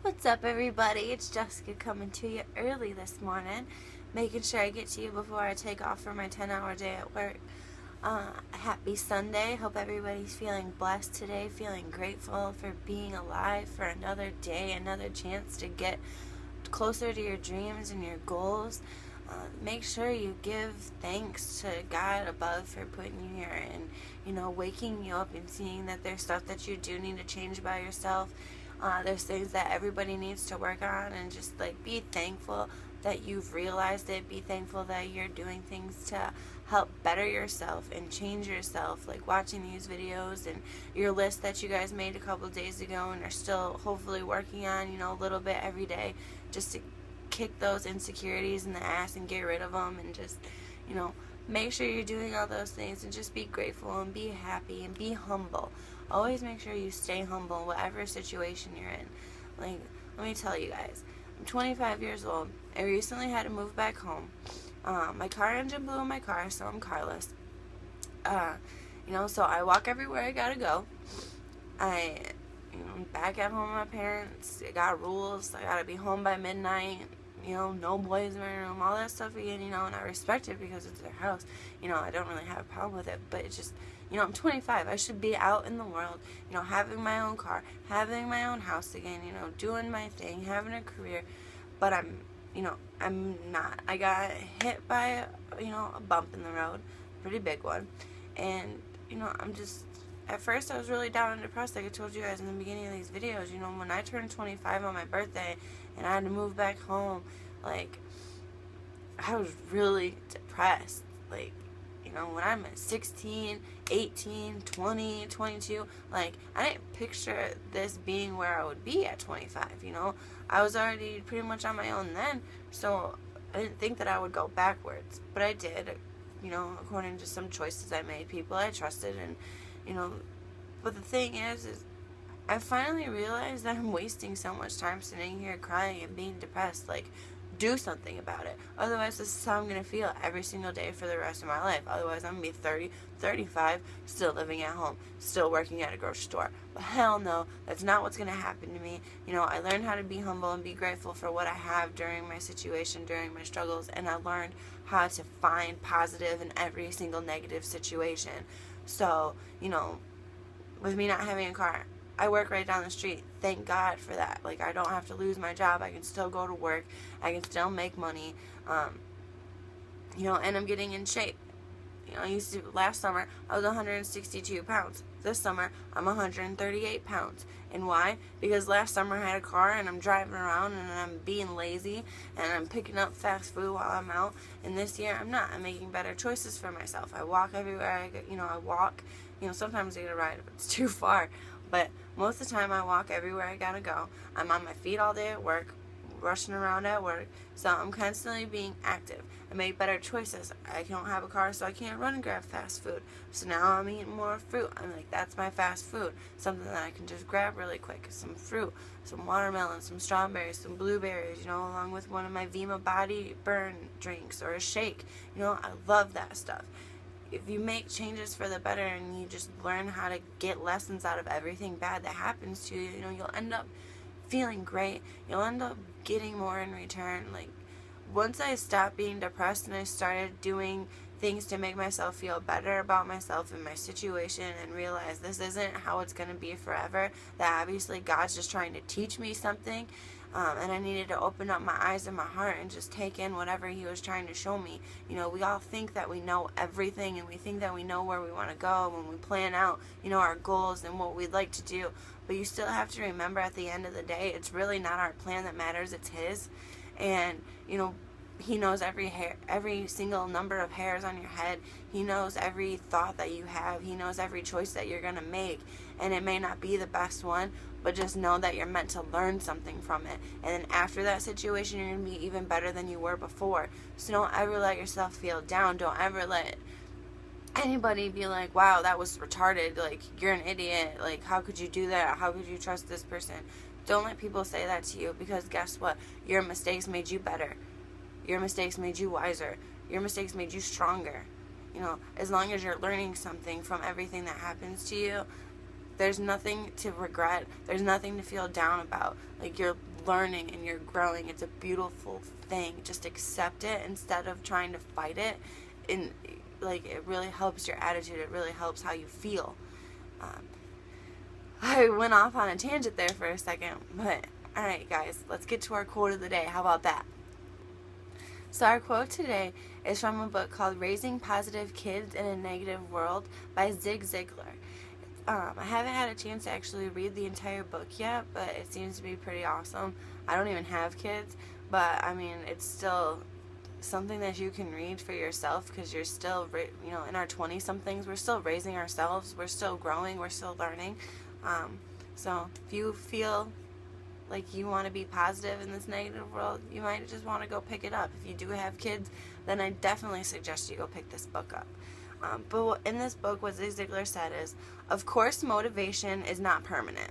What's up, everybody? It's Jessica coming to you early this morning, making sure I get to you before I take off for my 10-hour day at work. Happy Sunday. Hope everybody's feeling blessed today, feeling grateful for being alive for another day, another chance to get closer to your dreams and your goals. Make sure you give thanks to God above for putting you here and, waking you up and seeing that there's stuff that you do need to change about yourself. There's things that everybody needs to work on, and just be thankful that you've realized it. Be thankful that you're doing things to help better yourself and change yourself, like watching these videos and your list that you guys made a couple days ago and are still hopefully working on, a little bit every day, just to kick those insecurities in the ass and get rid of them, and just, make sure you're doing all those things, and just be grateful and be happy and be humble. Always make sure you stay humble in whatever situation you're in. Let me tell you guys, I'm 25 years old. I recently had to move back home. My car engine blew in my car, so I'm carless. So I walk everywhere I gotta go. I'm back at home with my parents. I got rules. I gotta be home by midnight. No boys in my room, all that stuff again, and I respect it because it's their house. I don't really have a problem with it, but it's just, I'm 25. I should be out in the world, having my own car, having my own house again, doing my thing, having a career, but I'm not. I got hit by, a bump in the road, pretty big one, and, at first I was really down and depressed, like I told you guys in the beginning of these videos. When I turned 25 on my birthday and I had to move back home, I was really depressed. When I'm at 16, 18, 20, 22, I didn't picture this being where I would be at 25, I was already pretty much on my own then, so I didn't think that I would go backwards, but I did, according to some choices I made, people I trusted, and but the thing is I finally realized that I'm wasting so much time sitting here crying and being depressed. Do something about it. Otherwise, this is how I'm going to feel every single day for the rest of my life. Otherwise, I'm going to be 30, 35, still living at home, still working at a grocery store. But hell no, that's not what's going to happen to me. I learned how to be humble and be grateful for what I have during my situation, during my struggles, and I learned how to find positive in every single negative situation. So, with me not having a car, I work right down the street. Thank God for that. I don't have to lose my job. I can still go to work. I can still make money. And I'm getting in shape. Last summer, I was 162 pounds. This summer, I'm 138 pounds. And why? Because last summer I had a car and I'm driving around and I'm being lazy and I'm picking up fast food while I'm out. And this year, I'm not. I'm making better choices for myself. I walk everywhere I go. I walk. Sometimes I get a ride if it's too far. But most of the time, I walk everywhere I gotta go. I'm on my feet all day at work, rushing around at work, so I'm constantly being active. I make better choices. I don't have a car, so I can't run and grab fast food. So now I'm eating more fruit. That's my fast food. Something that I can just grab really quick. Some fruit, some watermelon, some strawberries, some blueberries, along with one of my Vima Body Burn drinks or a shake. I love that stuff. If you make changes for the better and you just learn how to get lessons out of everything bad that happens to you, you'll end up feeling great. You'll end up getting more in return. Once I stopped being depressed and I started doing things to make myself feel better about myself and my situation, and realize this isn't how it's going to be forever, that obviously God's just trying to teach me something, and I needed to open up my eyes and my heart and just take in whatever he was trying to show me. We all think that we know everything, and we think that we know where we want to go when we plan out, our goals and what we'd like to do. But you still have to remember, at the end of the day, it's really not our plan that matters, it's his. And, he knows every single number of hairs on your head. He knows every thought that you have. He knows every choice that you're going to make. And it may not be the best one, but just know that you're meant to learn something from it. And then after that situation, you're going to be even better than you were before. So don't ever let yourself feel down. Don't ever let anybody be like, wow, that was retarded. You're an idiot. How could you do that? How could you trust this person? Don't let people say that to you, because guess what? Your mistakes made you better. Your mistakes made you wiser. Your mistakes made you stronger. As long as you're learning something from everything that happens to you, there's nothing to regret. There's nothing to feel down about. You're learning and you're growing. It's a beautiful thing. Just accept it instead of trying to fight it. And like, it really helps your attitude. It really helps how you feel. I went off on a tangent there for a second, but alright guys, let's get to our quote of the day. How about that? So our quote today is from a book called Raising Positive Kids in a Negative World by Zig Ziglar. I haven't had a chance to actually read the entire book yet, but it seems to be pretty awesome. I don't even have kids, but I mean, it's still something that you can read for yourself, because you're still, in our 20-somethings, we're still raising ourselves, we're still growing, we're still learning. So if you feel like you want to be positive in this negative world, you might just want to go pick it up. If you do have kids, then I definitely suggest you go pick this book up. But in this book, what Zig Ziglar said is, of course motivation is not permanent,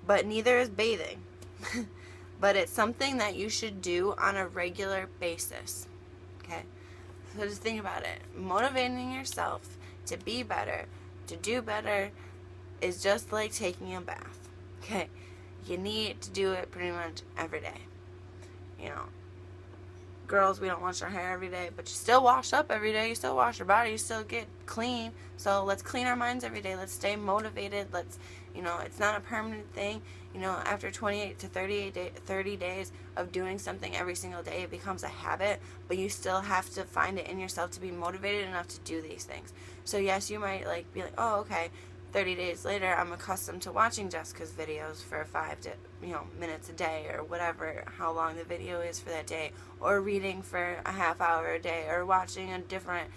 but neither is bathing. But it's something that you should do on a regular basis. Okay? So just think about it. Motivating yourself to be better, to do better, is just like taking a bath. Okay? You need to do it pretty much every day. Girls, we don't wash our hair every day, but you still wash up every day. You still wash your body. You still get clean. So let's clean our minds every day. Let's stay motivated. Let's, it's not a permanent thing. After 28 to 30 days of doing something every single day, it becomes a habit, but you still have to find it in yourself to be motivated enough to do these things. So yes, you might be like, oh, okay, 30 days later, I'm accustomed to watching Jessica's videos for 5 to, minutes a day, or whatever, how long the video is for that day, or reading for a half hour a day, or watching a different,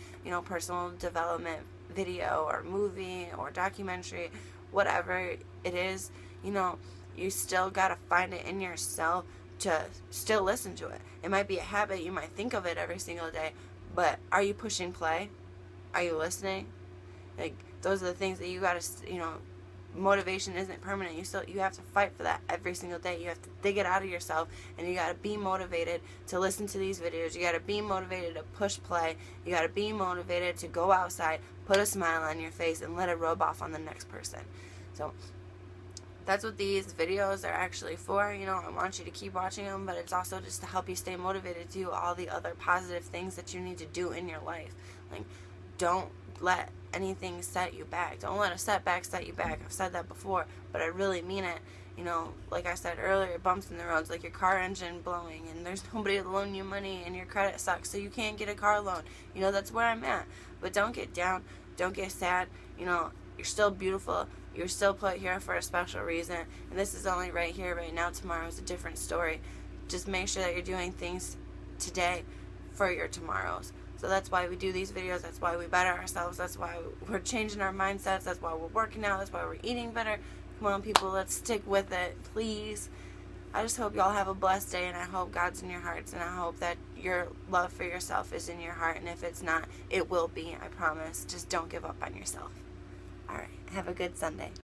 personal development video, or movie, or documentary, whatever it is, you still gotta find it in yourself to still listen to it. It might be a habit, you might think of it every single day, but are you pushing play? Are you listening? Those are the things that you gotta, motivation isn't permanent. You have to fight for that every single day. You have to dig it out of yourself, and you gotta be motivated to listen to these videos. You gotta be motivated to push play. You gotta be motivated to go outside, put a smile on your face, and let it rub off on the next person. So that's what these videos are actually for. I want you to keep watching them, but it's also just to help you stay motivated to do all the other positive things that you need to do in your life. Don't let anything set you back. Don't let a setback set you back. I've said that before, but I really mean it. Like I said earlier, bumps in the roads, like your car engine blowing, and there's nobody to loan you money, and your credit sucks, so you can't get a car loan. That's where I'm at. But don't get down. Don't get sad. You're still beautiful. You're still put here for a special reason, and this is only right here, right now. Tomorrow is a different story. Just make sure that you're doing things today for your tomorrows. So that's why we do these videos. That's why we better ourselves. That's why we're changing our mindsets. That's why we're working out. That's why we're eating better. Come on, people, let's stick with it, please. I just hope y'all have a blessed day, and I hope God's in your hearts, and I hope that your love for yourself is in your heart, and if it's not, it will be, I promise. Just don't give up on yourself. All right, have a good Sunday.